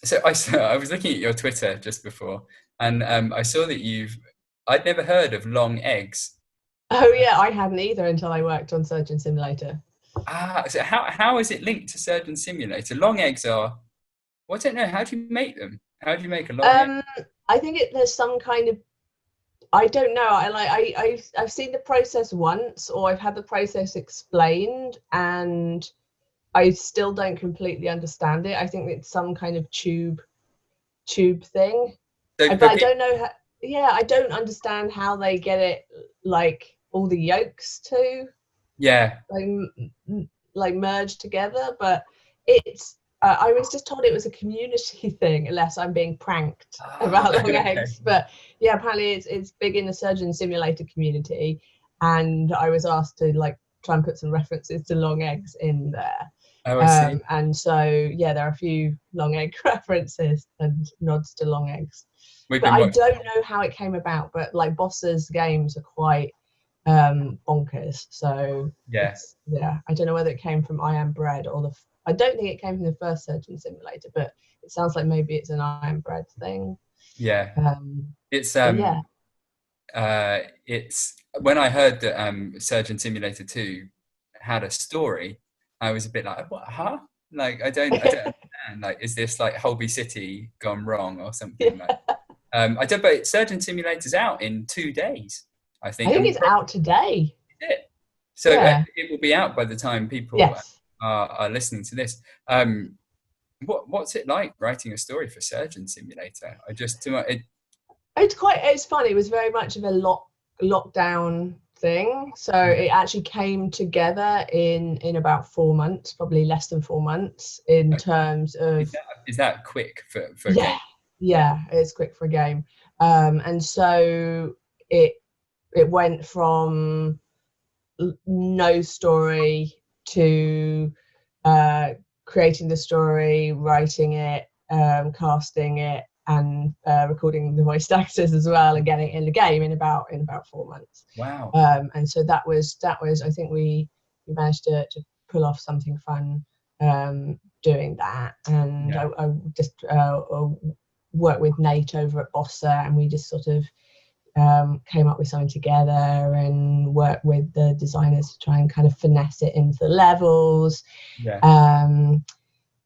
So I was looking at your Twitter just before, and I saw that I'd never heard of long eggs. Oh yeah, I hadn't either until I worked on Surgeon Simulator. So how is it linked to Surgeon Simulator? Long eggs are, well, I don't know. How do you make them? How do you make a long egg? Um, I think there's some kind of, I don't know. I've seen the process once, or I've had the process explained, and I still don't completely understand it. I think it's some kind of tube thing. So But I don't know how, yeah, I don't understand how they get it, like all the yolks to yeah. like like merge together. But it's I was just told it was a community thing, unless I'm being pranked about long Okay. eggs. But yeah, apparently it's big in the Surgeon Simulator community, and I was asked to like try and put some references to long eggs in there. Oh, I see. And so yeah, there are a few long egg references and nods to long eggs. We've But been I watching. don't know how it came about. But like Boss's games are quite bonkers. So Yeah. it's, yeah, I don't know whether it came from I Am Bread or I don't think it came from the first Surgeon Simulator, but it sounds like maybe it's an I Am Bread thing. Yeah. Um, It's but yeah, it's when I heard that Surgeon Simulator 2 had a story, I was a bit like, what, huh? Like I don't understand. Like, is this like Holby City gone wrong or something? Like, yeah. I don't. But Surgeon Simulator's out in 2 days, I I think. I think mean, it's out today. it. So Yeah. it will be out by the time people Yes. are listening to this. What's it like writing a story for Surgeon Simulator? I just too much. It's funny. It was very much of a lockdown thing. So Yeah. it actually came together in about 4 months, probably less than 4 months, in Okay. terms of, Is that quick for a yeah, game? Yeah. yeah, it's quick for a game. And so it it went from no story to creating the story, writing it, casting it, and recording the voice actors as well, and getting it in the game in about 4 months. Wow. And so that was I think we managed to pull off something fun doing that. And Yeah. I just worked with Nate over at Bossa, and we just sort of came up with something together and worked with the designers to try and kind of finesse it into the levels. Yeah.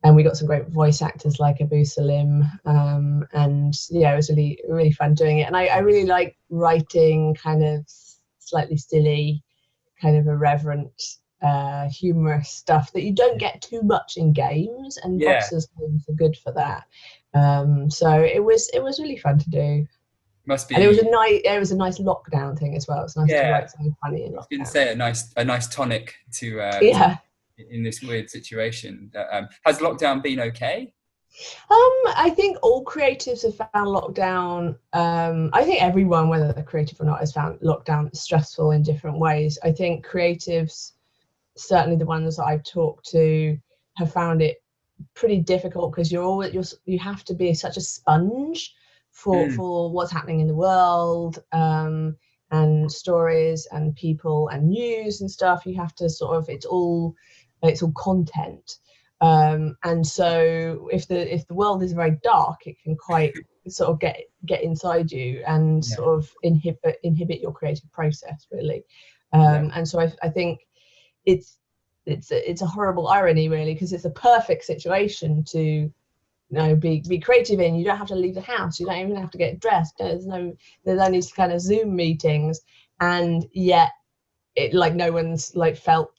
And we got some great voice actors like Abu Salim. And yeah, it was really, really fun doing it. And I really like writing kind of slightly silly, kind of irreverent, humorous stuff that you don't get too much in games, and Yeah. Boss's games are good for that. So it was really fun to do. Must And be. it was a nice lockdown thing as well. It's nice to Yeah. write something funny in I was going to lockdown. say a nice tonic to Yeah. in this weird situation. Has lockdown been okay? I think all creatives have found lockdown. I think everyone, whether they're creative or not, has found lockdown stressful in different ways. I think creatives, certainly the ones that I've talked to, have found it pretty difficult because you have to be such a sponge Mm, for what's happening in the world, and stories and people and news and stuff. You have to sort of, it's all content. And so if the world is very dark, it can quite sort of get inside you and yeah. sort of inhibit your creative process, really. Yeah. And so I think it's it's a horrible irony, really, because it's a perfect situation to be creative in. You don't have to leave the house, you don't even have to get dressed, there's only kind of Zoom meetings, and yet it, like, no one's like felt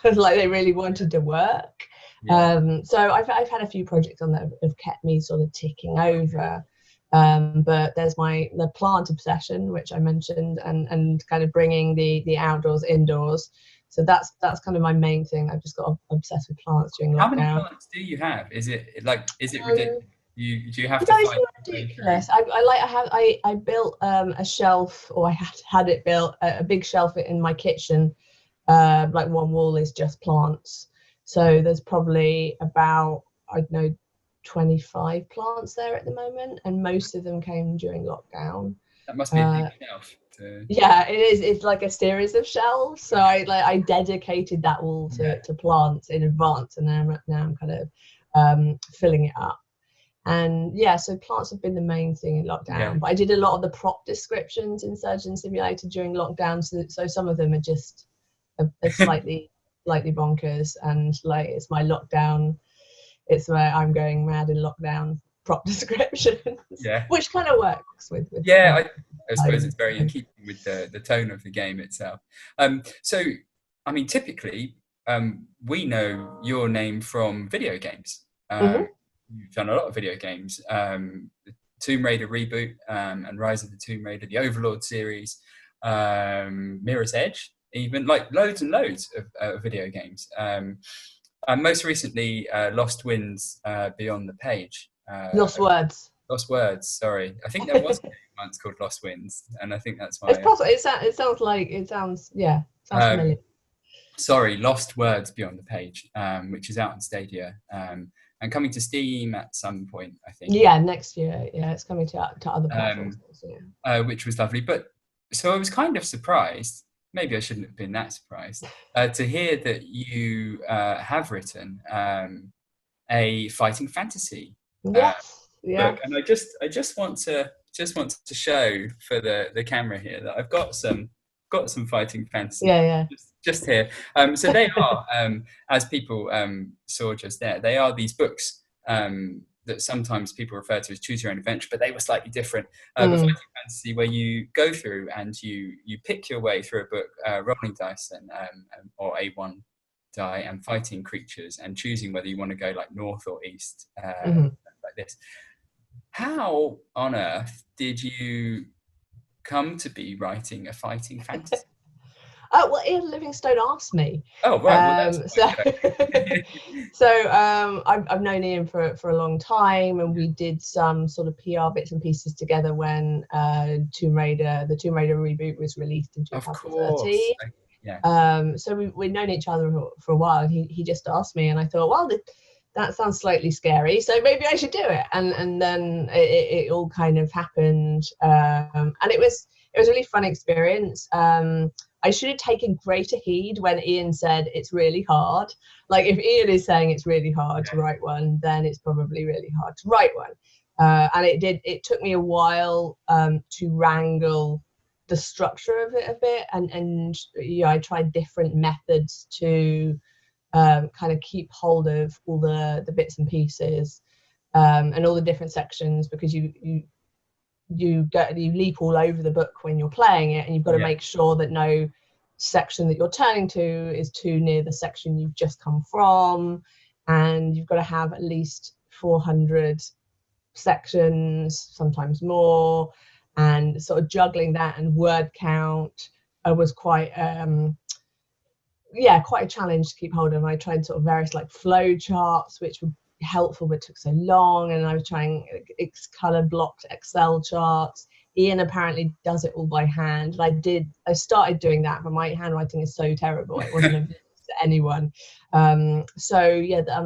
like they really wanted to work. Yeah. So I've had a few projects on that have kept me sort of ticking over. But there's the plant obsession, which I mentioned, and kind of bringing the outdoors indoors. So that's kind of my main thing. I've just got obsessed with plants during How many lockdown. plants do you have? Is it Um, ridiculous? Do you have to no, it's fight not your way through? ridiculous. I built a shelf, or I had it built, a big shelf in my kitchen. Like, one wall is just plants. So there's probably about, I don't know, 25 plants there at the moment, and most of them came during lockdown. That must be a big Uh, shelf. yeah, it is. It's like a series of shelves. So I dedicated that wall Yeah. to plants in advance, and now I'm kind of filling it up. And yeah, so plants have been the main thing in lockdown. Yeah. But I did a lot of the prop descriptions in Surgeon Simulator during lockdown, so some of them are just are slightly bonkers, and like it's my lockdown, it's where I'm going mad in lockdown prop descriptions. Yeah. Which kind of works with Yeah, I suppose it's very in keeping with the tone of the game itself. So, I mean, typically, we know your name from video games. You've done a lot of video games. The Tomb Raider reboot, and Rise of the Tomb Raider, the Overlord series, Mirror's Edge, even, like loads and loads of video games. And most recently, Lost Winds, Beyond the Page. Lost Words, sorry. I think there was a game once called Lost Winds, and I think that's why. It's possible. It sounds familiar. Sorry, Lost Words Beyond the Page, which is out on Stadia, and coming to Steam at some point, I think. Yeah, next year. Yeah, it's coming to other platforms. Which was lovely. But so I was kind of surprised. Maybe I shouldn't have been that surprised to hear that you have written a fighting fantasy. Yes. Book. And I just want to show for the camera here that I've got some fighting fantasy. Yeah. Just here. So they are, as people saw just there, they are these books that sometimes people refer to as choose your own adventure, but they were slightly different. The fighting fantasy, where you go through and you pick your way through a book, rolling dice and or A1 die, and fighting creatures and choosing whether you want to go like north or east, like this. How on earth did you come to be writing a fighting fantasy? Well, Ian Livingstone asked me. Oh, right. I've known Ian for a long time, and we did some sort of PR bits and pieces together when the Tomb Raider reboot was released in 2013. Yeah. So we'd known each other for a while, and he just asked me, and I thought, well, that sounds slightly scary, so maybe I should do it. And then it all kind of happened, and it was a really fun experience. I should have taken greater heed when Ian said it's really hard. Like, if Ian is saying it's really hard to write one, then it's probably really hard to write one. And it took me a while to wrangle the structure of it a bit, and I tried different methods to kind of keep hold of all the bits and pieces, and all the different sections, because you leap all over the book when you're playing it, and you've got to make sure that no section that you're turning to is too near the section you've just come from, and you've got to have at least 400 sections, sometimes more, and sort of juggling that and word count was quite a challenge to keep hold of. I tried sort of various like flow charts, which were helpful but took so long, and I was trying color blocked Excel charts. Ian apparently does it all by hand. I started doing that, but my handwriting is so terrible it wasn't of use to anyone. And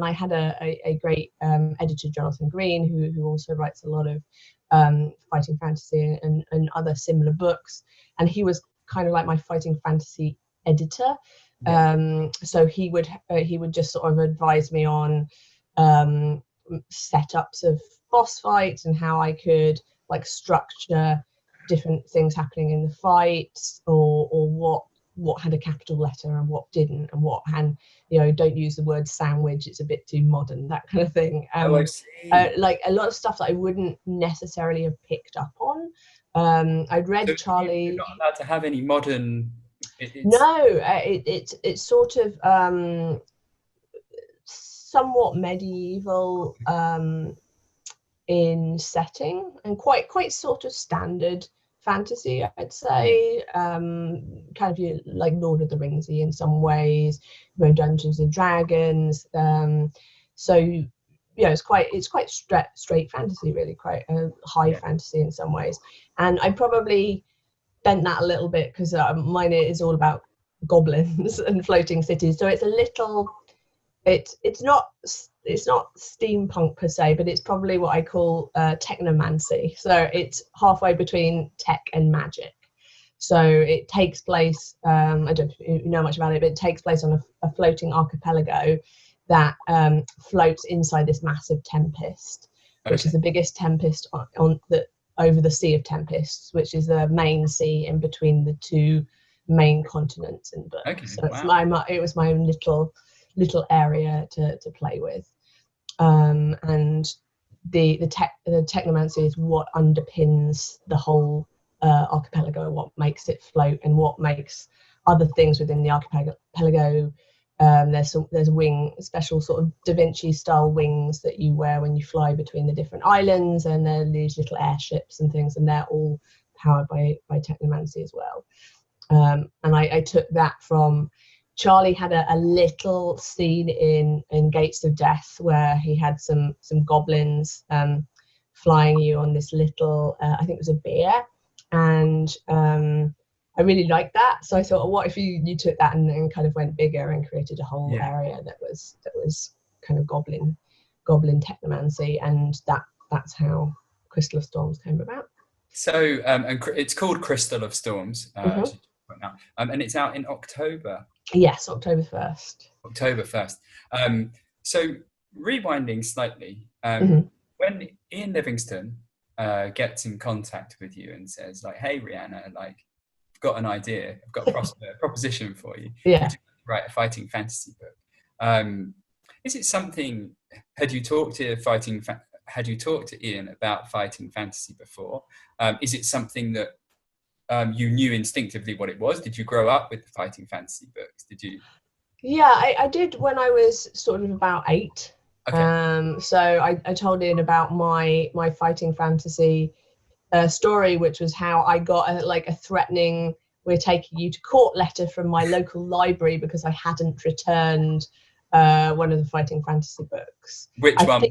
I had a great editor, Jonathan Green, who also writes a lot of fighting fantasy and other similar books, and he was kind of like my fighting fantasy editor. So he would just sort of advise me on setups of boss fights and how I could like structure different things happening in the fights, or what had a capital letter and what didn't, and don't use the word sandwich, it's a bit too modern, that kind of thing. I see. Like a lot of stuff that I wouldn't necessarily have picked up on. I'd read Charlie. You're not allowed to have any modern. It's sort of somewhat medieval in setting, and quite sort of standard fantasy, I'd say. Kind of like Lord of the Ringsy in some ways, Dungeons and Dragons. So it's quite straight fantasy, really, quite high fantasy in some ways. And I probably bent that a little bit because mine is all about goblins and floating cities, so it's a little, it's not steampunk per se, but it's probably what I call technomancy. So it's halfway between tech and magic. So it takes place, I don't know if you know much about it, but it takes place on a floating archipelago that floats inside this massive tempest. which is the biggest tempest on the over the Sea of Tempests, which is the main sea in between the two main continents in the book. Okay, So it's wow. it was my own little area to play with. And the technomancy is what underpins the whole archipelago, and what makes it float, and what makes other things within the archipelago. There's special sort of Da Vinci style wings that you wear when you fly between the different islands, and there are these little airships and things, and they're all powered by technomancy as well. And I took that from Charlie. Had a little scene in Gates of Death where he had some goblins flying you on this little I think it was a bear, and I really liked that. So I thought, well, what if you took that and kind of went bigger and created a whole area that was kind of goblin technomancy, and that's how Crystal of Storms came about. So and it's called Crystal of Storms, and it's out in October. Yes, October 1st. October 1st. So rewinding slightly, when Ian Livingstone gets in contact with you and says, like, hey, Rhianna, like, I've got an idea, I've got a proposition for you. Yeah. Would you like to write a fighting fantasy book? Is it something, had you talked to Ian about fighting fantasy before? Is it something that you knew instinctively what it was? Did you grow up with the fighting fantasy books? Did you? Yeah, I did when I was sort of about 8. Okay. So I told Ian about my fighting fantasy story, which was how I got a threatening "we're taking you to court" letter from my local library because I hadn't returned one of the fighting fantasy books. Which one?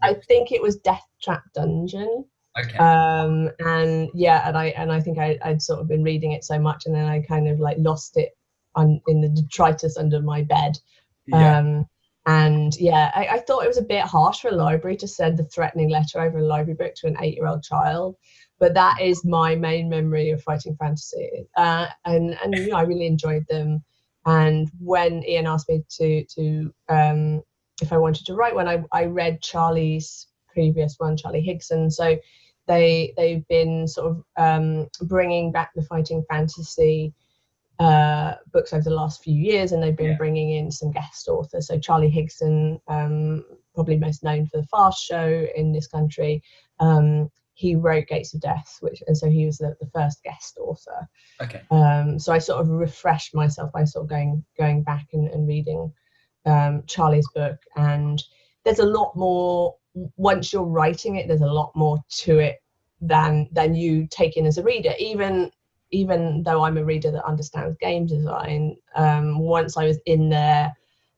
I think it was Death Trap Dungeon. Okay. And I think I'd sort of been reading it so much, and then I kind of like lost it in the detritus under my bed. I thought it was a bit harsh for a library to send a threatening letter over a library book to an 8-year-old child, but that is my main memory of fighting fantasy. And you know, I really enjoyed them. And when Ian asked me to if I wanted to write one, I read Charlie's previous one, Charlie Higson. So they've been sort of bringing back the fighting fantasy books over the last few years, and they've been bringing in some guest authors. So Charlie Higson, probably most known for the Fast Show in this country, he wrote Gates of Death, and so he was the first guest author. Okay. So I sort of refreshed myself by sort of going back and reading Charlie's book, and there's a lot more. Once you're writing it, there's a lot more to it than you take in as a reader. Even though I'm a reader that understands game design, once I was in there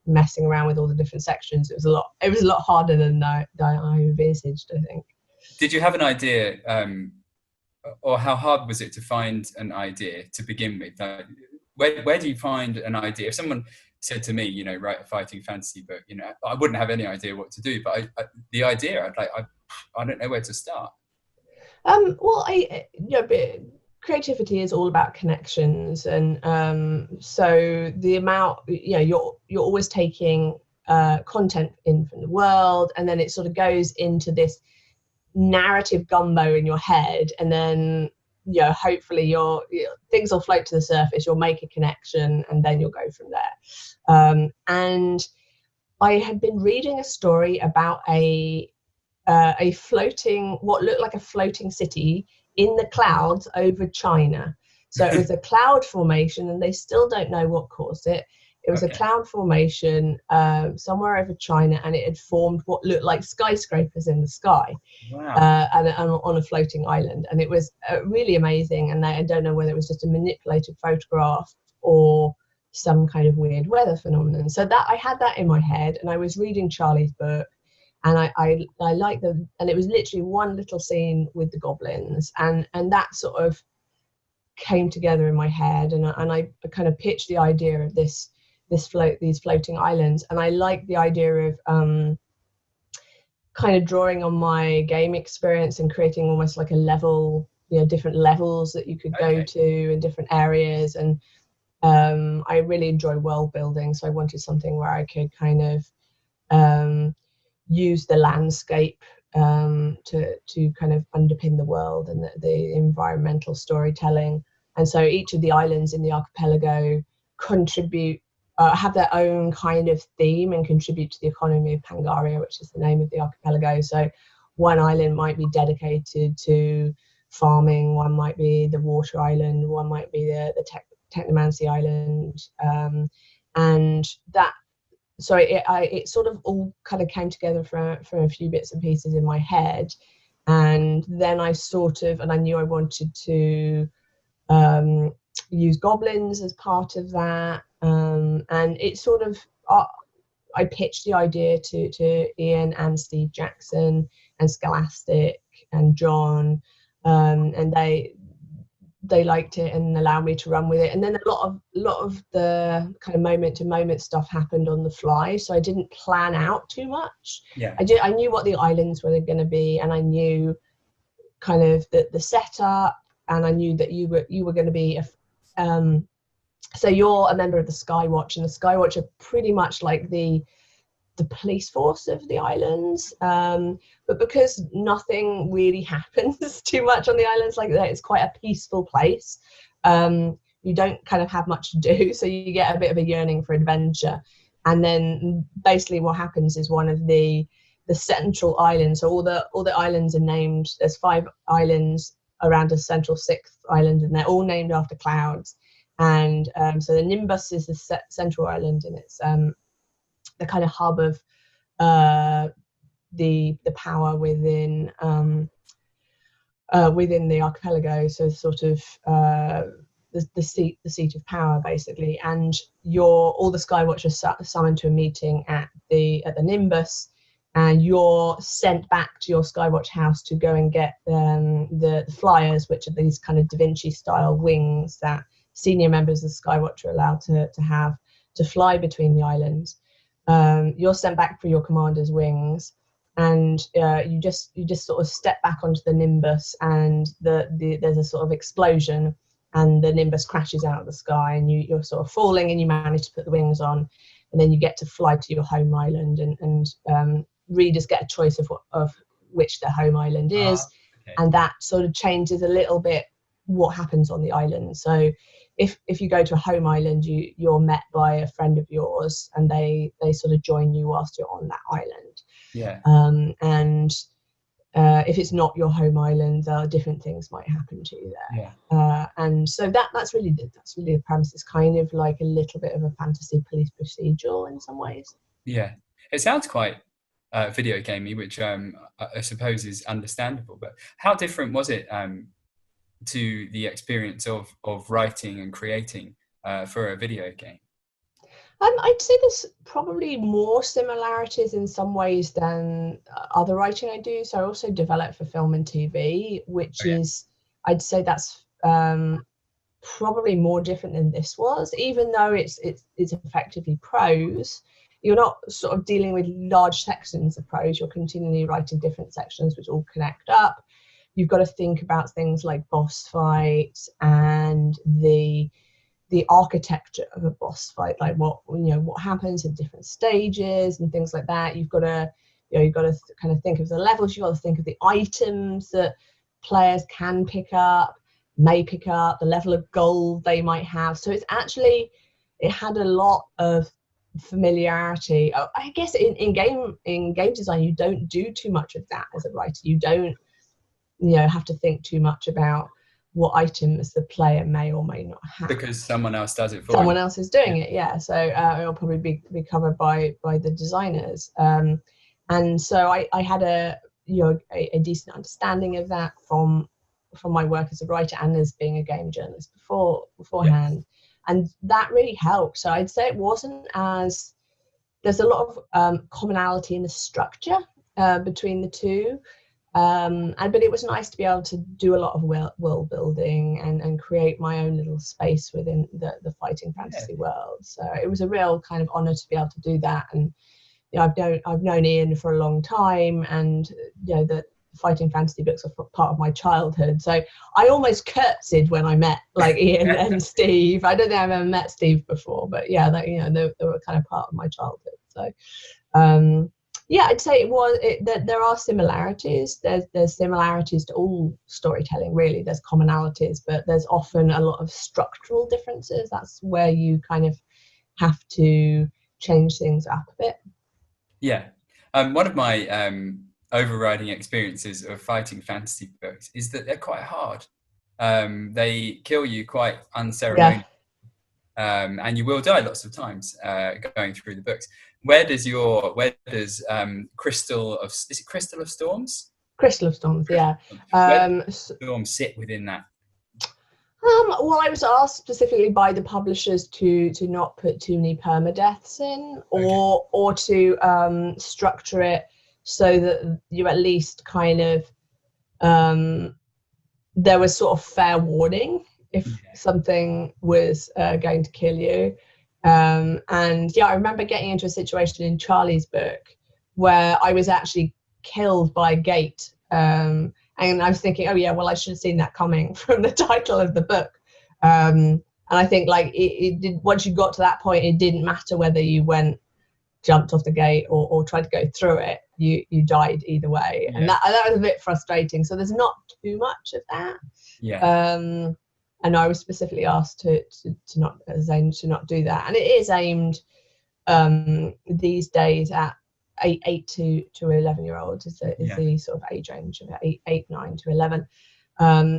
messing around with all the different sections, it was a lot harder than I envisaged, I think. Did you have an idea, or how hard was it to find an idea to begin with? Where do you find an idea? If someone said to me, you know, write a fighting fantasy book, you know, I wouldn't have any idea what to do, but the idea, I don't know where to start. Creativity is all about connections, and so the amount, you know, you're always taking content in from the world, and then it sort of goes into this narrative gumbo in your head, and then, you know, hopefully things will float to the surface, you'll make a connection, and then you'll go from there. And I had been reading a story about a floating, what looked like a floating city in the clouds over China. So it was a cloud formation, and they still don't know what caused it. It was a cloud formation somewhere over China, and it had formed what looked like skyscrapers in the sky. Wow. And on a floating island. And it was really amazing. And I don't know whether it was just a manipulated photograph or some kind of weird weather phenomenon. So that I had that in my head, and I was reading Charlie's book, and I liked them, and it was literally one little scene with the goblins, and that sort of came together in my head, and I kind of pitched the idea of these floating islands, and I like the idea of kind of drawing on my game experience and creating almost like a level, you know, different levels that you could go to in different areas. And I really enjoy world building, so I wanted something where I could kind of use the landscape to kind of underpin the world and the environmental storytelling. And so each of the islands in the archipelago contribute, have their own kind of theme and contribute to the economy of Pangaria, which is the name of the archipelago. So one island might be dedicated to farming, one might be the water island, one might be the technomancy island, and that. So it sort of all kind of came together for a few bits and pieces in my head, and then I knew I wanted to use goblins as part of that, and it sort of I pitched the idea to Ian and Steve Jackson and Scholastic and John, and they liked it and allowed me to run with it. And then a lot of the kind of moment to moment stuff happened on the fly, so I didn't plan out too much. I knew what the islands were going to be, and I knew kind of the setup, and I knew that you were going to be so you're a member of the Skywatch, and the Skywatch are pretty much like the police force of the islands, but because nothing really happens too much on the islands like that, it's quite a peaceful place. You don't kind of have much to do, so you get a bit of a yearning for adventure. And then basically what happens is one of the central islands, so all the islands are named, there's 5 islands around a central 6th island, and they're all named after clouds. And so the Nimbus is the central island, and it's the kind of hub of the power within the archipelago. So sort of the seat of power, basically. And all the Skywatchers are summoned to a meeting at the Nimbus, and you're sent back to your Skywatch house to go and get the flyers, which are these kind of Da Vinci style wings that senior members of the Skywatch are allowed to have to fly between the islands. You're sent back for your commander's wings, and you just sort of step back onto the Nimbus, and there's a sort of explosion, and the Nimbus crashes out of the sky, and you're sort of falling, and you manage to put the wings on, and then you get to fly to your home island, and readers get a choice of which their home island is. Okay. And that sort of changes a little bit what happens on the island. So if you go to a home island, you're met by a friend of yours, and they sort of join you whilst you're on that island. Yeah. And if it's not your home island, different things might happen to you there. Yeah. And so that's really the premise. It's kind of like a little bit of a fantasy police procedural in some ways. Yeah, it sounds quite video gamey, which I suppose is understandable. But how different was it to the experience of writing and creating for a video game? I'd say there's probably more similarities in some ways than other writing I do. So I also develop for film and TV, which is, I'd say that's probably more different than this was, even though it's effectively prose. You're not sort of dealing with large sections of prose. You're continually writing different sections which all connect up. You've got to think about things like boss fights and the architecture of a boss fight, like what happens at different stages and things like that. You've got to kind of think of the levels. You've got to think of the items that players can pick up, may pick up, the level of gold they might have. So it had a lot of familiarity. I guess in game design, you don't do too much of that as a writer. You don't have to think too much about what items the player may or may not have, because someone else does it for someone else is doing it. So it'll probably be covered by the designers, and so I had a decent understanding of that from my work as a writer and as being a game journalist beforehand. Yes. And that really helped. So I'd say it wasn't as, there's a lot of commonality in the structure between the two. But it was nice to be able to do a lot of world building and create my own little space within the fighting fantasy world. So it was a real kind of honor to be able to do that. And I've known Ian for a long time, and the fighting fantasy books are part of my childhood. So I almost curtsied when I met like Ian and Steve. I don't think I've ever met Steve before, but yeah, they were kind of part of my childhood. So Yeah, I'd say it was. There are similarities. There's similarities to all storytelling. Really, there's commonalities, but there's often a lot of structural differences. That's where you kind of have to change things up a bit. Yeah. One of my overriding experiences of fighting fantasy books is that they're quite hard. They kill you quite Yeah. unceremoniously, and you will die lots of times going through the books. Where does Crystal of is it Crystal of Storms? Crystal of Storms, yeah. Where does S- Storm sit within that? well, I was asked specifically by the publishers to not put too many permadeaths in, Okay. or to structure it so that you at least kind of there was sort of fair warning if Yeah. something was going to kill you. And yeah, I remember getting into a situation in Charlie's book where I was actually killed by a gate. And I was thinking, oh yeah, well, I should have seen that coming from the title of the book. And I think like it did, once you got to that point, it didn't matter whether you jumped off the gate or tried to go through it, you died either way. Yeah. And that was a bit frustrating. So there's not too much of that. Yeah. And I was specifically asked to not do that. And it is aimed these days at eight to 11-year-olds is the sort of age range of 9 to 11.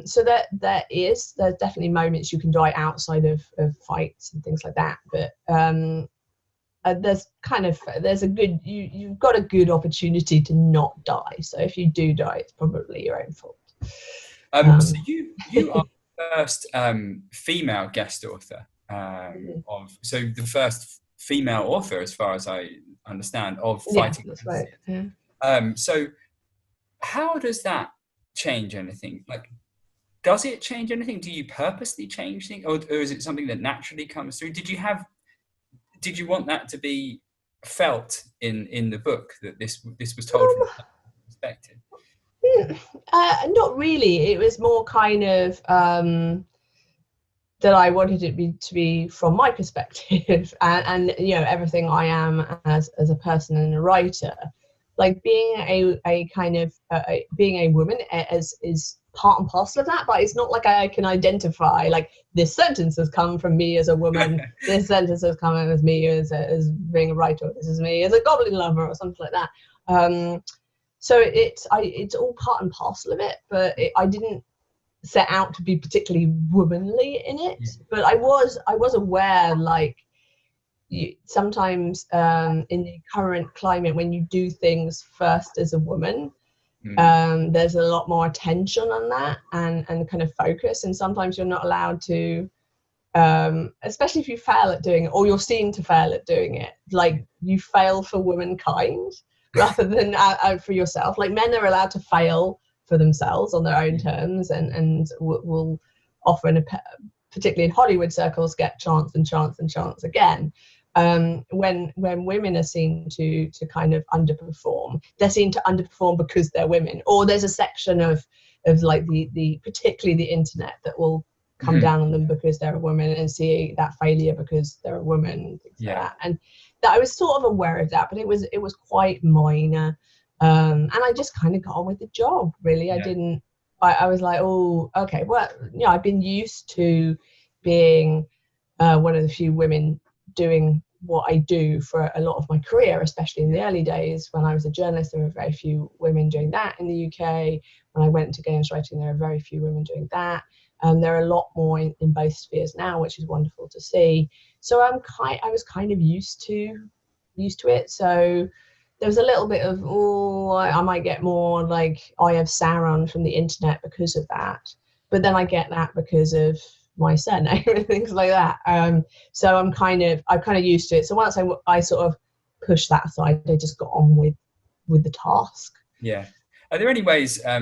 So there's definitely moments you can die outside of fights and things like that, but you've got a good opportunity to not die. So if you do die, it's probably your own fault. So you are the first female guest author so the first female author, as far as I understand, of fighting. Yeah, that's right. Yeah. So how does that change anything? Like, does it change anything? Do you purposely change things, or is it something that naturally comes through? Did you want that to be felt in the book, that this was told from a perspective? Not really. It was more kind of that I wanted it to be from my perspective, and you know, everything I am as a person and a writer, like being a kind of being a woman is part and parcel of that. But it's not like I can identify like this sentence has come from me as a woman, this sentence has come as me as being a writer, this is me as a goblin lover or something like that. So it's all part and parcel of it, but I didn't set out to be particularly womanly in it. Yeah. But I was aware, like, sometimes in the current climate, when you do things first as a woman, there's a lot more attention on that and kind of focus, and sometimes you're not allowed to, especially if you fail at doing it, or you're seen to fail at doing it, like you fail for womankind rather than for yourself. Like, men are allowed to fail for themselves on their own terms, and will often, particularly in Hollywood circles, get chance and chance and chance again. When women are seen to kind of underperform, they're seen to underperform because they're women, or there's a section of like the particularly the internet that will come down on them because they're a woman and see that failure because they're a woman and things like that. And that I was sort of aware of that, but it was quite minor. And I just kind of got on with the job, really. I was like, oh, okay, well, you know, I've been used to being one of the few women doing what I do for a lot of my career, especially in the early days. When I was a journalist, there were very few women doing that in the UK. When I went into games writing, there were very few women doing that. There are a lot more in both spheres now, which is wonderful to see. So I was kind of used to it. So there was a little bit of, I might get more like Eye of Sauron from the internet because of that. But then I get that because of my surname and things like that. So I'm kind of used to it. So once I sort of pushed that aside, I just got on with the task. Yeah. Are there any ways, are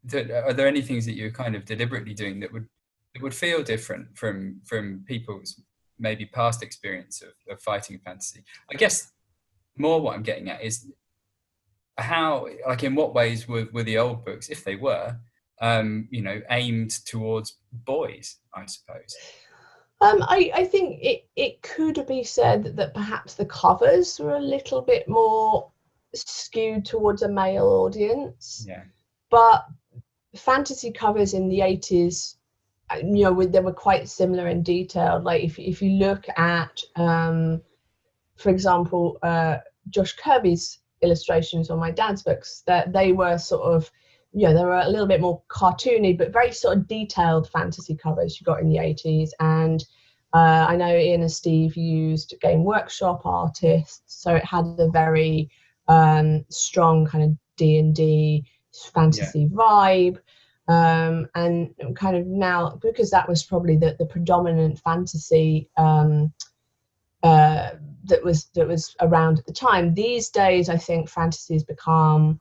there any things that you're kind of deliberately doing that would feel different from people's maybe past experience of fighting fantasy? I guess more what I'm getting at is how, like, in what ways were the old books, if they were, you know, aimed towards boys, I suppose? I think it could be said that perhaps the covers were a little bit more skewed towards a male audience. Yeah. But fantasy covers in the 80s, you know, they were quite similar in detail. Like if you look at, for example, Josh Kirby's illustrations on my dad's books, that they were sort of, you know, they were a little bit more cartoony, but very sort of detailed fantasy covers you got in the 80s. And I know Ian and Steve used Game Workshop artists, so it had a very strong kind of D&D fantasy vibe. And kind of now, because that was probably the predominant fantasy that was around at the time. These days, I think fantasy has become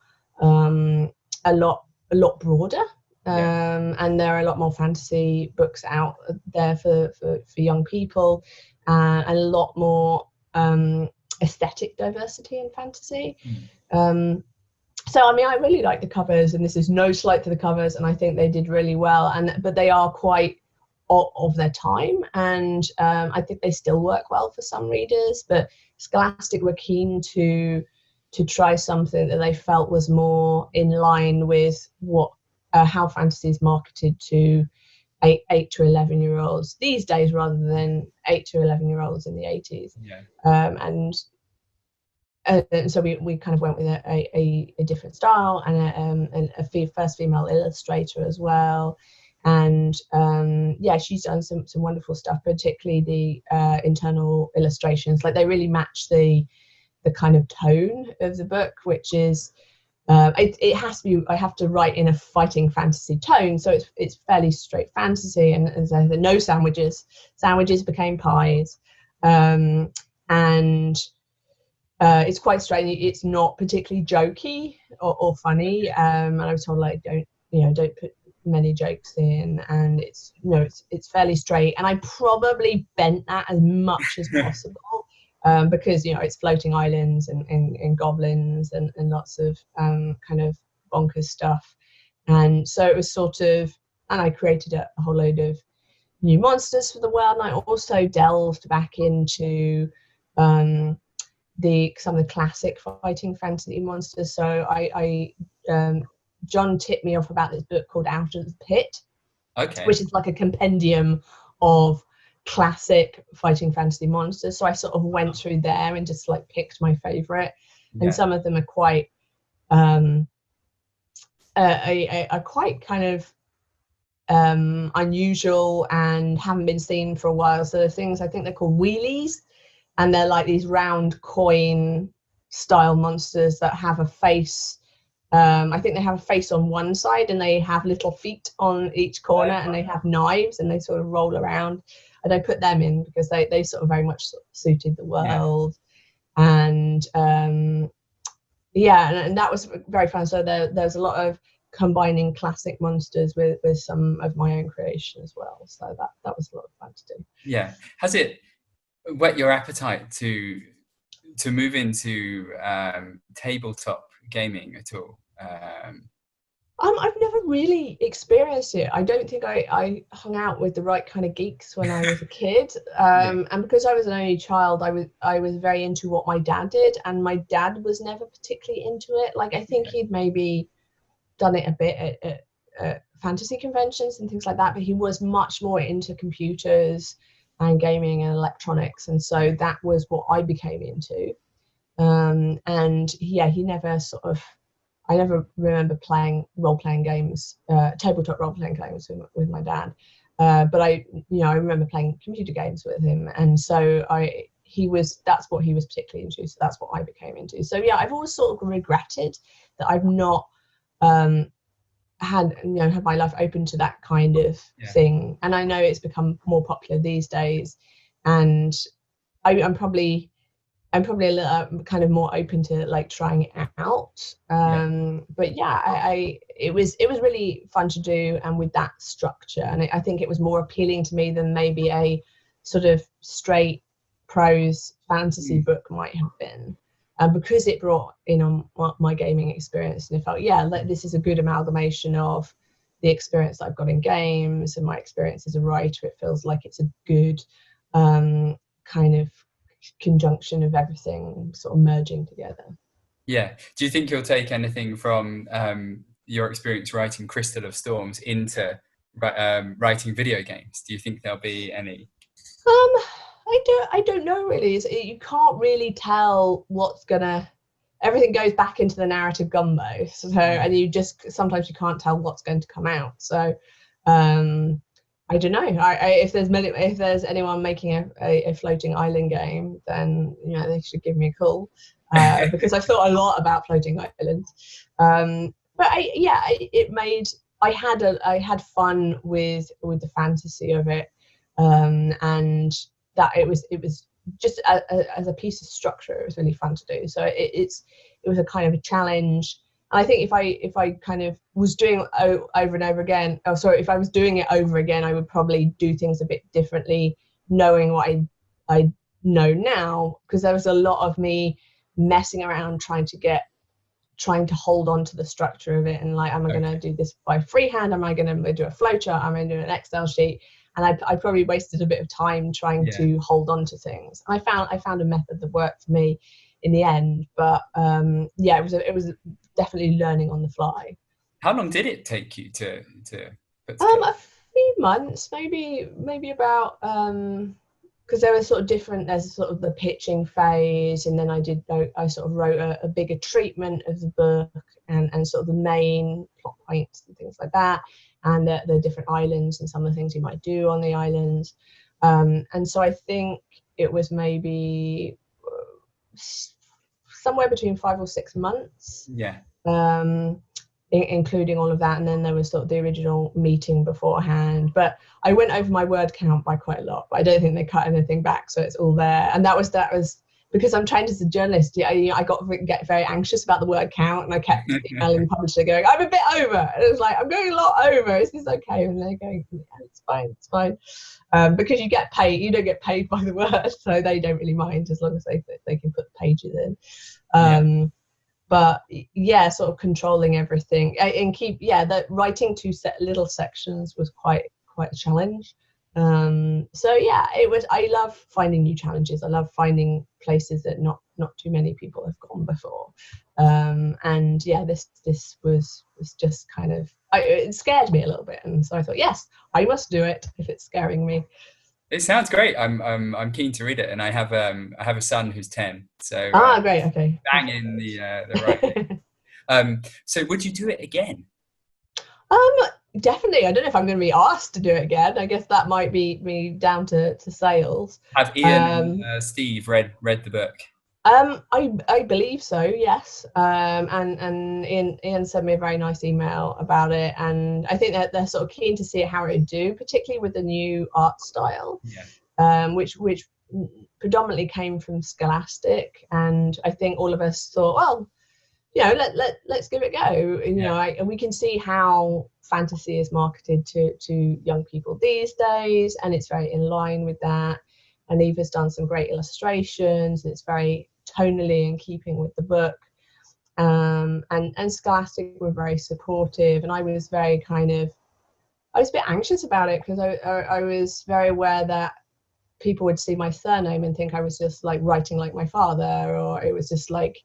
a lot broader, and there are a lot more fantasy books out there for young people, and a lot more aesthetic diversity in fantasy. So I mean, I really like the covers, and this is no slight to the covers, and I think they did really well. But they are quite of their time, and I think they still work well for some readers. But Scholastic were keen to try something that they felt was more in line with what how fantasy is marketed to 8 to 11-year-olds these days, rather than 8 to 11-year-olds in the 80s. And so we kind of went with a different style, and a first female illustrator as well. And she's done some wonderful stuff, particularly the internal illustrations. Like, they really match the kind of tone of the book, which is it has to be, I have to write in a fighting fantasy tone, so it's fairly straight fantasy, and as I said, no sandwiches became pies, and it's quite strange. It's not particularly jokey or funny, and I was told, like, don't put many jokes in, and it's fairly straight, and I probably bent that as much as possible, because it's floating islands and goblins and lots of kind of bonkers stuff. And so it was sort of, and I created a whole load of new monsters for the world, and I also delved back into some of the classic fighting fantasy monsters. So John tipped me off about this book called Out of the Pit, which is like a compendium of classic fighting fantasy monsters. So I sort of went through there and just like picked my favorite, and some of them are quite are quite kind of unusual and haven't been seen for a while. So the things, I think they're called wheelies, and they're like these round coin style monsters that have a face. I think they have a face on one side, and they have little feet on each corner, and they have knives, and they sort of roll around. And I put them in because they sort of very much suited the world. And and that was very fun. So there's a lot of combining classic monsters with some of my own creation as well. So that was a lot of fun to do. Yeah. Has it whet your appetite to move into tabletop gaming at all? I've never really experienced it. I don't think I hung out with the right kind of geeks when I was a kid. And because I was an only child, I was very into what my dad did, and my dad was never particularly into it. Like, I think he'd maybe done it a bit at fantasy conventions and things like that, but he was much more into computers and gaming and electronics, and so that was what I became into. And he never sort of, I never remember playing role-playing games, tabletop role-playing games with my dad. But I remember playing computer games with him, and so that's what he was particularly into. So that's what I became into. So yeah, I've always sort of regretted that I've not had my life open to that kind of thing. And I know it's become more popular these days, and I'm probably a little kind of more open to like trying it out. But it was really fun to do, and with that structure, and I think it was more appealing to me than maybe a sort of straight prose fantasy book might have been, because it brought in on my gaming experience, and it felt like this is a good amalgamation of the experience that I've got in games and my experience as a writer. It feels like it's a good kind of conjunction of everything sort of merging together. Yeah. Do you think you'll take anything from your experience writing Crystal of Storms into writing video games? Do you think there'll be any? I don't know really. You can't really tell what's gonna. Everything goes back into the narrative gumbo. So and you just sometimes you can't tell what's going to come out. So I don't know. If there's anyone making a floating island game, then they should give me a call because I've thought a lot about floating islands. But I had fun with the fantasy of it, and that it was just as a piece of structure, it was really fun to do. So it was a kind of a challenge. And I think if I kind of was doing it over and over again, if I was doing it over again, I would probably do things a bit differently, knowing what I know now, because there was a lot of me messing around trying to hold on to the structure of it, and like, am I going to do this by freehand? Am I going to do a flowchart? Am I going to do an Excel sheet? And I probably wasted a bit of time trying to hold on to things. And I found a method that worked for me in the end. But it was definitely learning on the fly. How long did it take you to put together? A few months, maybe about because there were sort of different. There's sort of the pitching phase, and then I sort of wrote a bigger treatment of the book and sort of the main plot points and things like that, and the different islands and some of the things you might do on the islands. And so I think it was maybe somewhere between 5 or 6 months. Yeah. Including all of that, and then there was sort of the original meeting beforehand. But I went over my word count by quite a lot, but I don't think they cut anything back, so it's all there. And that was because I'm trained as a journalist. I get very anxious about the word count, and I kept emailing the publisher going, I'm a bit over, and it was like, I'm going a lot over, is this okay? And they're going, it's fine, because you get paid, you don't get paid by the word, so they don't really mind as long as they can put the pages in. But sort of controlling everything and that writing two little sections was quite a challenge. It was. I love finding new challenges. I love finding places that not too many people have gone before. This was just kind of it scared me a little bit, and so I thought, yes, I must do it if it's scaring me. It sounds great. I'm keen to read it, and I have a son who's 10. So great, okay. Bang in the right. So would you do it again? Definitely. I don't know if I'm going to be asked to do it again. I guess that might be down to sales. Have Ian and Steve read the book? I believe so, yes. And Ian sent me a very nice email about it, and I think that they're sort of keen to see how it would do, particularly with the new art style, which predominantly came from Scholastic. And I think all of us thought, well, let's give it a go. And we can see how fantasy is marketed to young people these days, and it's very in line with that. And Eva's done some great illustrations, and it's very tonally in keeping with the book. And Scholastic were very supportive, and I was very I was a bit anxious about it, because I was very aware that people would see my surname and think I was just like writing like my father, or it was like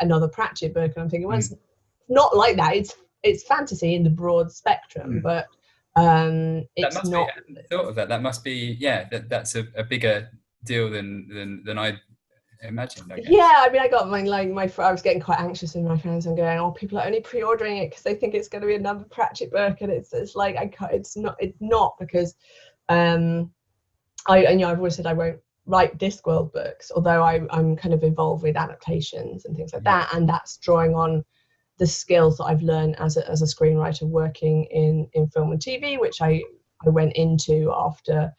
another Pratchett book. And I'm thinking, well, it's not like that. It's fantasy in the broad spectrum, but it's not. I hadn't thought of that. That must be that's a bigger deal than I imagined, I guess. I mean, I got I was getting quite anxious in my friends and going, oh, people are only pre-ordering it because they think it's going to be another Pratchett book, and it's like it's not because I've always said I won't write Discworld books, although I'm kind of involved with adaptations and things like that, and that's drawing on the skills that I've learned as a screenwriter working in film and TV, which I went into after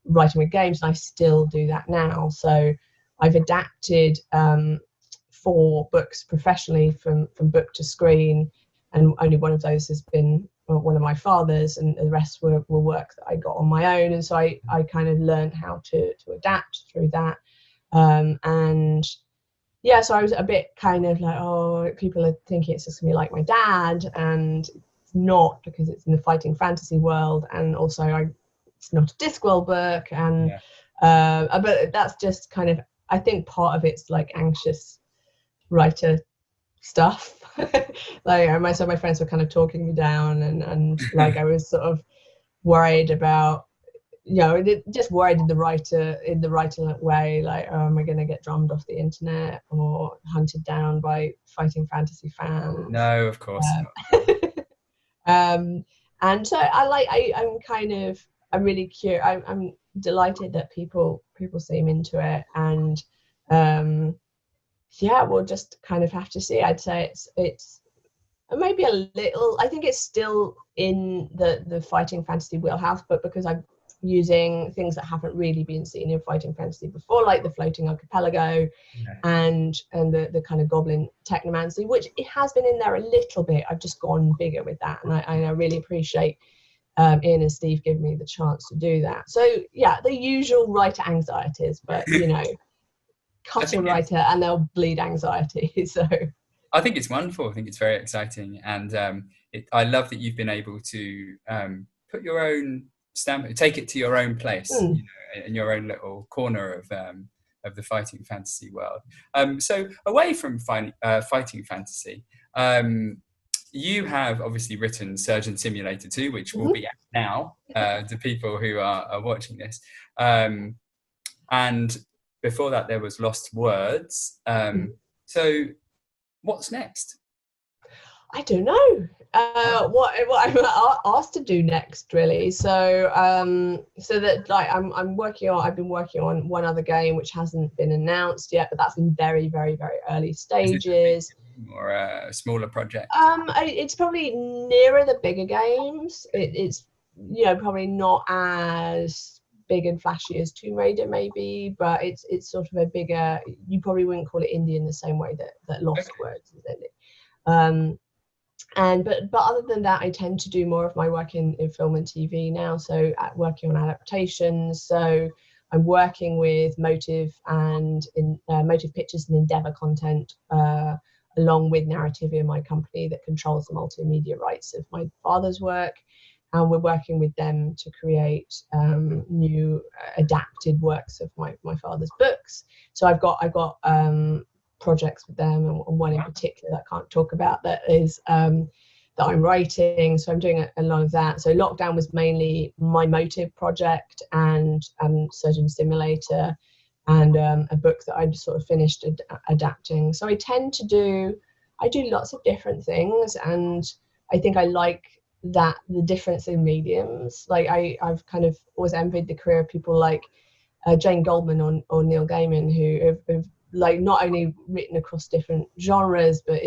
writing with games, and I still do that now. So I've adapted 4 books professionally from book to screen, and only one of those has been one of my father's, and the rest were work that I got on my own. And so I kind of learned how to adapt through that. So I was a bit kind of like, oh, people are thinking it's just gonna be like my dad, and it's not, because it's in the fighting fantasy world, and also it's not a Discworld book, and but that's just kind of, I think part of it's like anxious writer stuff. Like so my friends were kind of talking me down, and like I was sort of worried about, just worried in the writer way, like, oh, am I going to get drummed off the internet or hunted down by fighting fantasy fans? No, of course not. And so I'm really curious. I'm delighted that people seem into it, and we'll just kind of have to see. I'd say it's maybe a little, I think it's still in the fighting fantasy wheelhouse, but because I'm using things that haven't really been seen in fighting fantasy before, like the floating archipelago and the kind of goblin technomancy, which it has been in there a little bit. I've just gone bigger with that, and I really appreciate Ian and Steve giving me the chance to do that. So yeah, the usual writer anxieties, but cut a writer and they'll bleed anxiety. So I think it's wonderful. I think it's very exciting, and I love that you've been able to put your own stamp, take it to your own place, in your own little corner of the fighting fantasy world. So away from fighting fantasy, you have obviously written Surgeon Simulator 2, which will be out now to people who are watching this. And before that, there was Lost Words. So what's next? I don't know what I'm asked to do next, really. So that, like, I've been working on one other game which hasn't been announced yet, but that's in very, very, very early stages. Or a smaller project? It's probably nearer the bigger games. It's probably not as big and flashy as Tomb Raider maybe, but it's sort of a bigger, you probably wouldn't call it indie in the same way that Lost Words is indie. But other than that, I tend to do more of my work in film and TV now, so working on adaptations. So I'm working with Motive and Motive Pictures and Endeavour Content, along with Narrativia, my company that controls the multimedia rights of my father's work. And we're working with them to create new adapted works of my father's books. So I've got projects with them, and one in particular that I can't talk about that is that I'm writing. So I'm doing a lot of that. So Lockdown was mainly my Motive project, and Surgeon Simulator, and a book that I just sort of finished adapting. So I do lots of different things, and I think I like that, the difference in mediums. Like I've kind of always envied the career of people like Jane Goldman or Neil Gaiman, who have like not only written across different genres but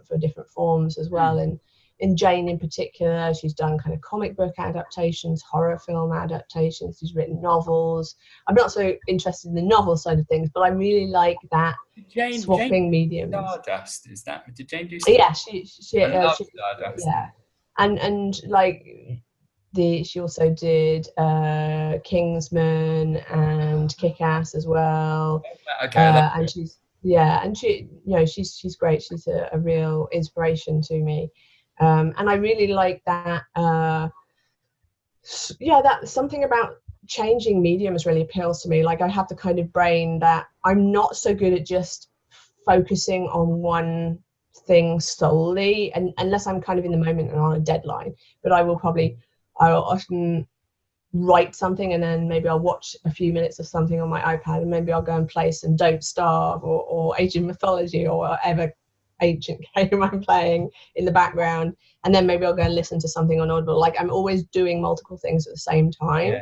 for different forms as well. And in Jane in particular, she's done kind of comic book adaptations, horror film adaptations, she's written novels. I'm not so interested in the novel side of things, but I really like that swapping mediums. Stardust, is that, did Jane do Stardust? Yeah, I love Stardust. Yeah, and like she also did Kingsman and Kick-Ass as well. Okay, and she's great. She's a real inspiration to me, and I really like that. That something about changing mediums really appeals to me. Like I have the kind of brain that I'm not so good at just focusing on one thing solely, and unless I'm kind of in the moment and on a deadline. But I will often write something, and then maybe I'll watch a few minutes of something on my iPad, and maybe I'll go and play some Don't Starve or Age of Mythology or whatever ancient game I'm playing in the background, and then maybe I'll go and listen to something on Audible. Like I'm always doing multiple things at the same time.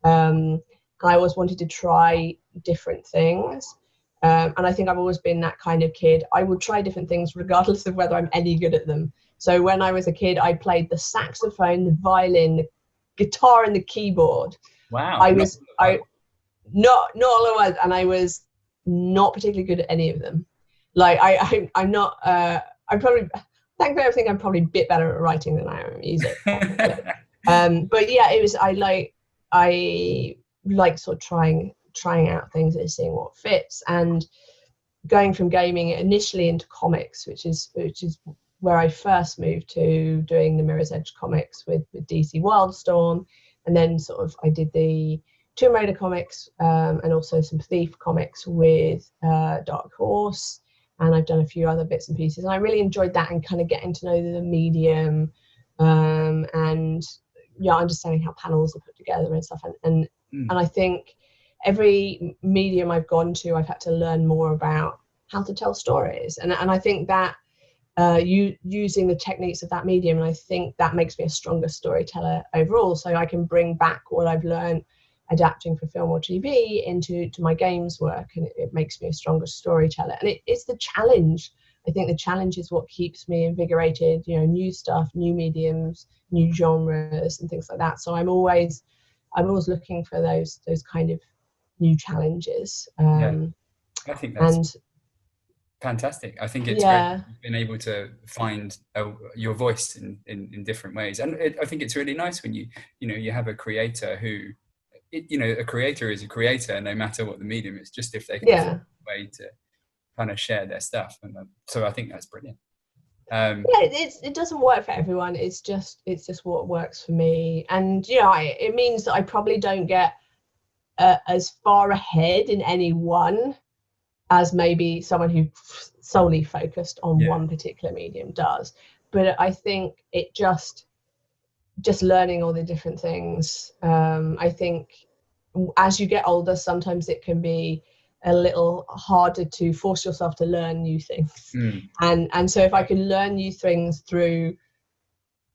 And I always wanted to try different things. And I think I've always been that kind of kid. I would try different things regardless of whether I'm any good at them. So when I was a kid, I played the saxophone, the violin, the guitar, and the keyboard. Wow. Not all at once, and I was not particularly good at any of them. Like I'm not. I'm probably, thankfully, I think I'm probably a bit better at writing than I am at music. But yeah, it was. I like sort of trying out things and seeing what fits, and going from gaming initially into comics, which is where I first moved to doing the Mirror's Edge comics with DC Wildstorm, and then sort of I did the Tomb Raider comics and also some Thief comics with Dark Horse, and I've done a few other bits and pieces, and I really enjoyed that and kind of getting to know the medium and understanding how panels are put together and stuff, and I think every medium I've gone to, I've had to learn more about how to tell stories, and I think that using the techniques of that medium, and I think that makes me a stronger storyteller overall, so I can bring back what I've learned adapting for film or TV into my games work, and it makes me a stronger storyteller. And it's the challenge. I think the challenge is what keeps me invigorated, new stuff, new mediums, new genres and things like that. So I'm always looking for those kind of new challenges. I think that's fantastic. I think it's great you've been able to find your voice in different ways, and I think it's really nice when you have a creator who, a creator is a creator no matter what the medium is, just if they can find a way to kind of share their stuff, and so I think that's brilliant. It doesn't work for everyone. It's just what works for me, and it means that I probably don't get as far ahead in any one as maybe someone who solely focused on one particular medium does. But I think it just learning all the different things. I think as you get older, sometimes it can be a little harder to force yourself to learn new things. And so if I can learn new things through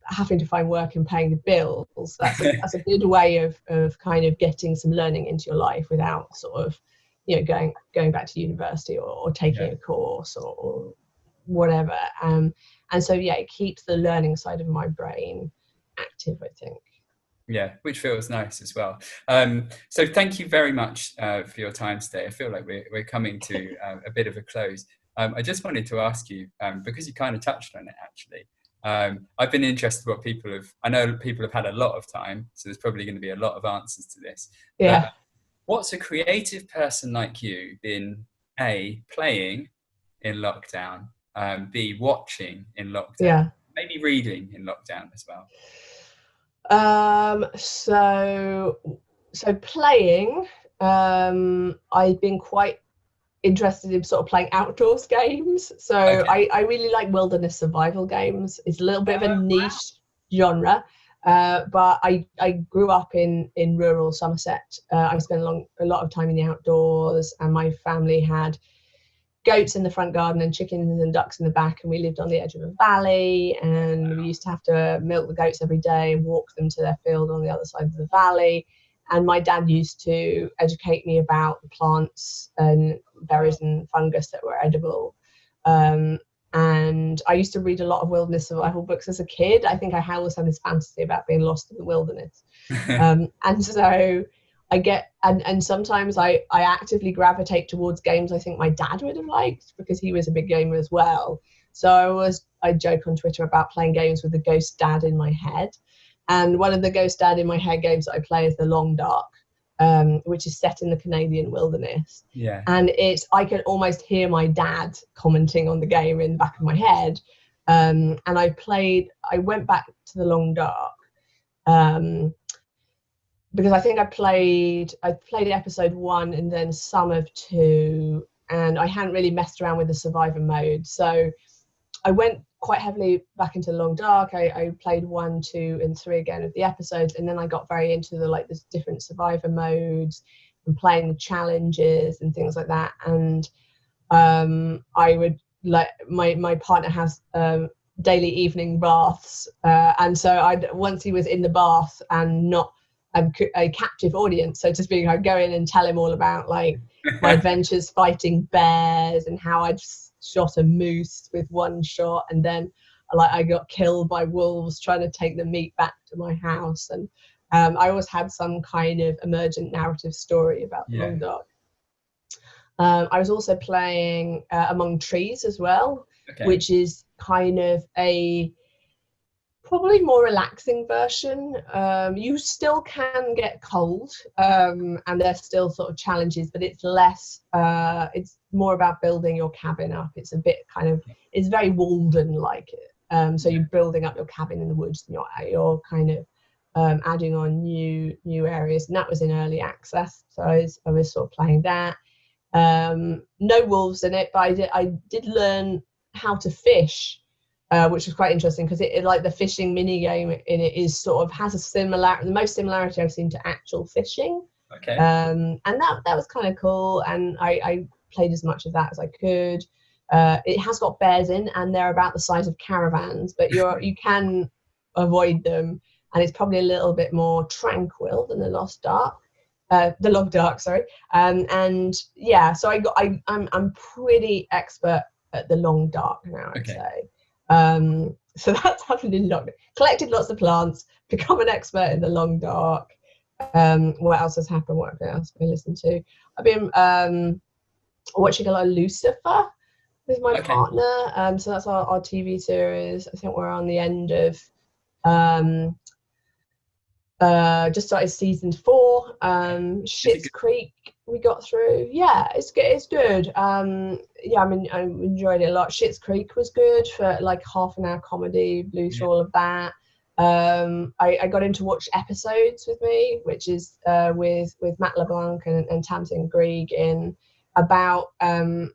having to find work and paying the bills, that's a good way of kind of getting some learning into your life without sort of going back to university or taking a course or whatever. And so it keeps the learning side of my brain active, I think. Which feels nice as well. So thank you very much for your time today. I feel like we're coming to a bit of a close. I just wanted to ask you, because you kind of touched on it actually, I've been interested what I know people have had a lot of time, so there's probably going to be a lot of answers to this. But what's a creative person like you been A, playing in lockdown, B, watching in lockdown, maybe reading in lockdown as well? So playing, I've been quite interested in sort of playing outdoors games. So I really like wilderness survival games. It's a little bit of a niche genre, but I grew up in rural Somerset. I spent a lot of time in the outdoors, and my family had goats in the front garden and chickens and ducks in the back, and we lived on the edge of a valley, and we used to have to milk the goats every day and walk them to their field on the other side of the valley. And my dad used to educate me about the plants and berries and fungus that were edible. And I used to read a lot of wilderness survival books as a kid. I think I always had this fantasy about being lost in the wilderness. And so I get, and sometimes I actively gravitate towards games I think my dad would have liked, because he was a big gamer as well. So I joke on Twitter about playing games with the ghost dad in my head. And one of the ghost dad in my head games that I play is The Long Dark, which is set in the Canadian wilderness. And I can almost hear my dad commenting on the game in the back of my head. And I went back to The Long Dark, because I think I played episode 1 and then some of 2, and I hadn't really messed around with the survivor mode. So I went quite heavily back into Long Dark. I played 1, 2, and 3 again of the episodes, and then I got very into the different survivor modes and playing the challenges and things like that. And I would my partner has daily evening baths, and so once he was in the bath and not a captive audience, so to speak, I'd go in and tell him all about my adventures fighting bears and how I'd shot a moose with one shot, and then I got killed by wolves trying to take the meat back to my house. And I always had some kind of emergent narrative story about the Long Dark. I was also playing Among Trees as well, which is kind of a probably more relaxing version. You still can get cold, and there's still sort of challenges, but it's less, it's more about building your cabin up. It's a bit it's very Walden-like. So you're building up your cabin in the woods, and you're kind of adding on new areas, and that was in early access. So I was sort of playing that. No wolves in it, but I did learn how to fish, which was quite interesting, because it like the fishing mini game in it is sort of has the most similarity I've seen to actual fishing. Okay. And that was kind of cool, and I played as much of that as I could. It has got bears in, and they're about the size of caravans, but you can avoid them, and it's probably a little bit more tranquil than the Long Dark, sorry. And yeah, so I'm pretty expert at the Long Dark now, I'd say. So that's happened in lockdown. Collected lots of plants, become an expert in the Long Dark. What else has happened? What else have I listened to? I've been watching a lot of Lucifer with my partner. So that's our TV series. I think we're on the end of just started season 4. Schitt's Creek we got through. Yeah, it's good. Yeah, I enjoyed it a lot. Schitt's Creek was good for like half an hour comedy, blew through all of that. I got him to watch Episodes with me, which is with Matt LeBlanc and Tamsin Greig about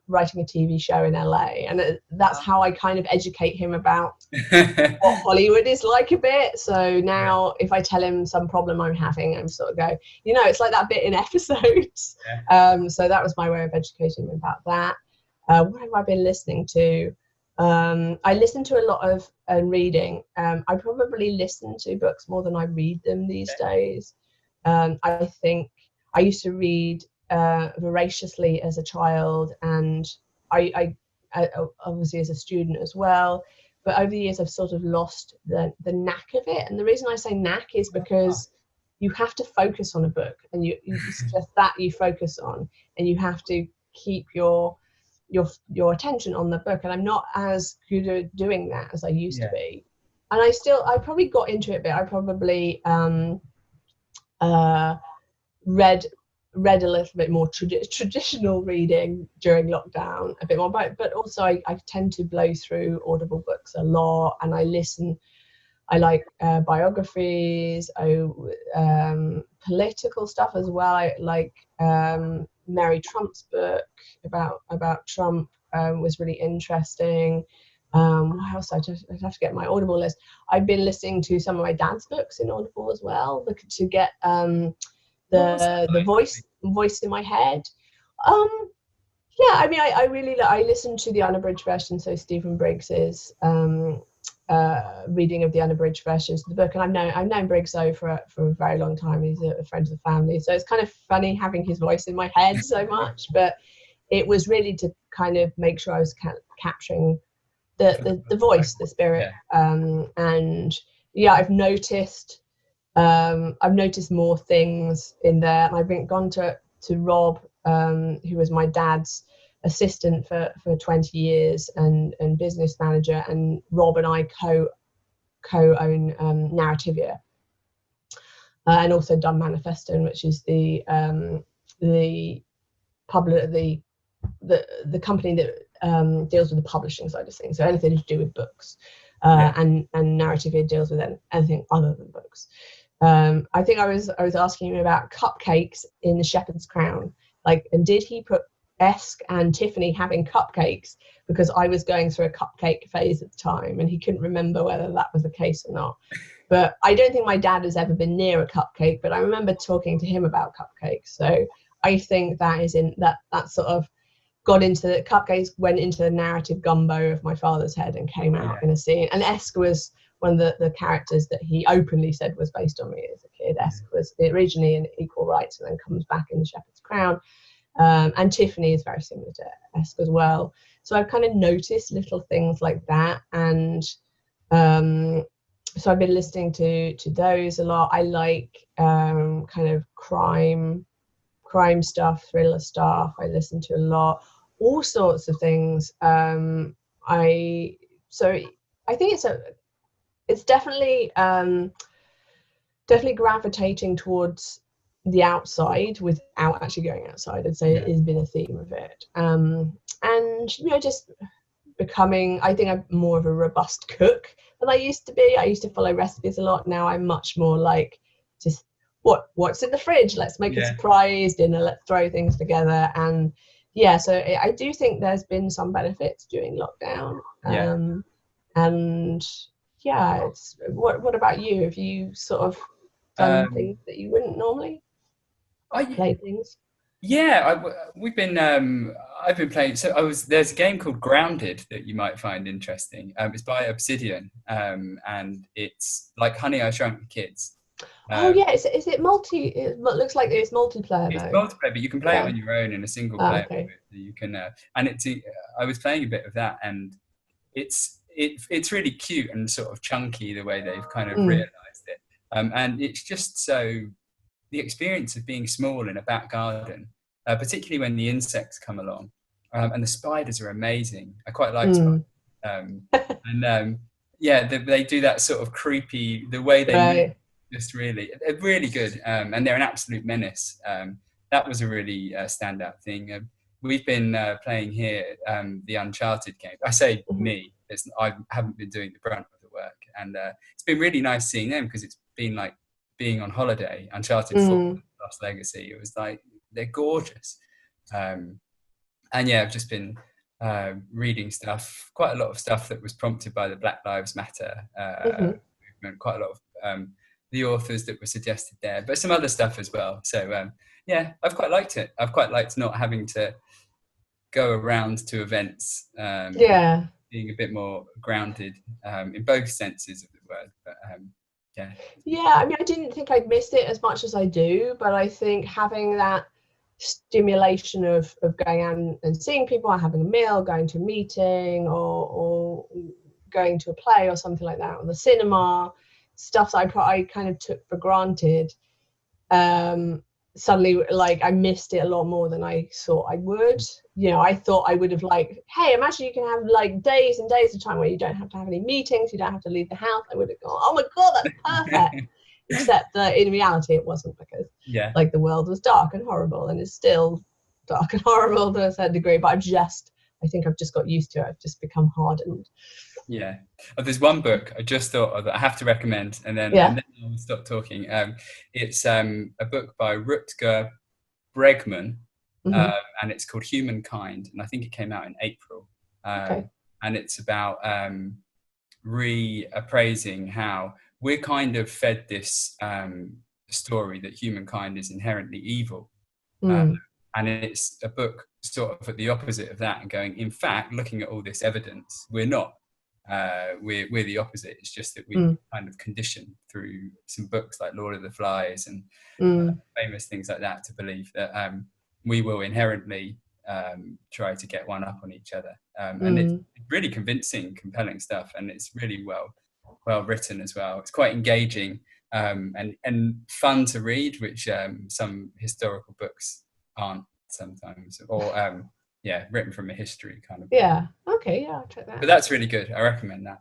writing a TV show in LA, and that's how I kind of educate him about what Hollywood is like a bit. So now if I tell him some problem I'm having, I'm sort of go, it's like that bit in Episodes. So that was my way of educating him about that. What have I been listening to? I listen to a lot of reading. I probably listen to books more than I read them these days. I think I used to read voraciously as a child, and I obviously as a student as well, but over the years I've sort of lost the knack of it. And the reason I say knack is because you have to focus on a book, and it's just that you focus on, and you have to keep your attention on the book, and I'm not as good at doing that as I used to be. And I probably got into it, but I probably read a little bit more traditional reading during lockdown, a bit more, but also I tend to blow through Audible books a lot, and I like biographies, political stuff as well. I like Mary Trump's book about Trump was really interesting. What else? I'd have to get my Audible list. I've been listening to some of my dad's books in Audible as well, to get the voice in my head. I mean, I listened to the unabridged version, so Stephen Briggs's reading of the unabridged versions of the book, and I've known Briggs for a very long time. He's a friend of the family, so it's kind of funny having his voice in my head so much, but it was really to kind of make sure I was capturing the voice, the spirit. And yeah, I've noticed more things in there, and I've gone to Rob, who was my dad's assistant for 20 years and business manager, and Rob and I co-own Narrativia, and also done Manifeston, which is the company that deals with the publishing side of things, so anything to do with books. And Narrativia deals with anything other than books. I think I was asking him about cupcakes in The Shepherd's Crown, and did he put Esk and Tiffany having cupcakes because I was going through a cupcake phase at the time, and he couldn't remember whether that was the case or not. But I don't think my dad has ever been near a cupcake, but I remember talking to him about cupcakes. So I think that is that sort of got into the cupcakes, went into the narrative gumbo of my father's head and came out in a scene. And Esk was one of the characters that he openly said was based on me as a kid. Esk was originally in Equal Rights and then comes back in The Shepherd's Crown. And Tiffany is very similar to Esk as well. So I've kind of noticed little things like that. And so I've been listening to those a lot. I like kind of crime stuff, thriller stuff. I listen to a lot, all sorts of things. I think it's definitely gravitating towards the outside without actually going outside. I'd say it has been a theme of it. And just becoming, I think I'm more of a robust cook than I used to be. I used to follow recipes a lot. Now I'm much more like, just what's in the fridge? Let's make a surprise dinner. Let's throw things together. And yeah, so I do think there's been some benefits during lockdown. And yeah, what about you? Have you sort of done things that you wouldn't normally play things? Yeah, I've been playing. So there's a game called Grounded that you might find interesting. It's by Obsidian, and it's like Honey, I Shrunk the Kids. Oh yeah, is it multi? It looks like it's multiplayer It's though. multiplayer, but you can play it on your own in a single player. Okay. You can, and I was playing a bit of that, and it's really cute and sort of chunky the way they've kind of realised it, and it's just so the experience of being small in a back garden, particularly when the insects come along, and the spiders are amazing. I quite like spiders, and they do that sort of creepy the way they move. Just they're really good, and they're an absolute menace. That was a really standout thing. We've been playing here the Uncharted game. I say me, I haven't been doing the brunt of the work, and it's been really nice seeing them because it's been like being on holiday. Uncharted 4, Lost Legacy. It was like they're gorgeous, and yeah, I've just been reading stuff, quite a lot of stuff that was prompted by the Black Lives Matter movement. Quite a lot of the authors that were suggested there, but some other stuff as well. So yeah, I've quite liked it. I've quite liked not having to go around to events. Being a bit more grounded in both senses of the word. But yeah, I mean, I didn't think I'd miss it as much as I do, but I think having that stimulation of going out and seeing people, or having a meal, going to a meeting, or going to a play or something like that, or the cinema, stuff that I kind of took for granted, suddenly like I missed it a lot more than I thought I would. You know, I thought I would have like, hey, imagine you can have like days and days of time where you don't have to have any meetings, you don't have to leave the house. I would have gone, oh my god, that's perfect. Except that in reality it wasn't, because like the world was dark and horrible, and it's still dark and horrible to a certain degree, but I think I've just got used to it. I've just become hardened. Yeah. There's one book I just thought of that I have to recommend, and then I'll stop talking. It's a book by Rutger Bregman, and it's called Humankind, and I think it came out in April. And it's about reappraising how we're kind of fed this story that humankind is inherently evil. And it's a book sort of at the opposite of that, and going, in fact, looking at all this evidence, we're not. We're the opposite. It's just that we kind of conditioned through some books like Lord of the Flies and famous things like that to believe that we will inherently try to get one up on each other. And it's really convincing, compelling stuff, and it's really well written as well. It's quite engaging and fun to read, which some historical books aren't sometimes, or written from a history kind of. Okay, I'll check that. But that's really good. I recommend that.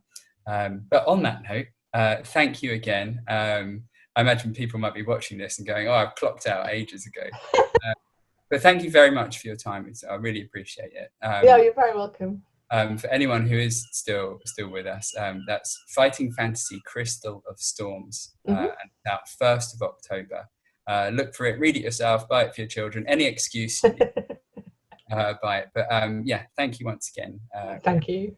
But on that note, thank you again. I imagine people might be watching this and going, "Oh, I've clocked out ages ago." But thank you very much for your time. I really appreciate it. Yeah, you're very welcome. For anyone who is still with us, that's Fighting Fantasy: Crystal of Storms, and it's out 1st of October. Look for it, read it yourself, buy it for your children. Any excuse you need, buy it. But thank you once again. Thank you.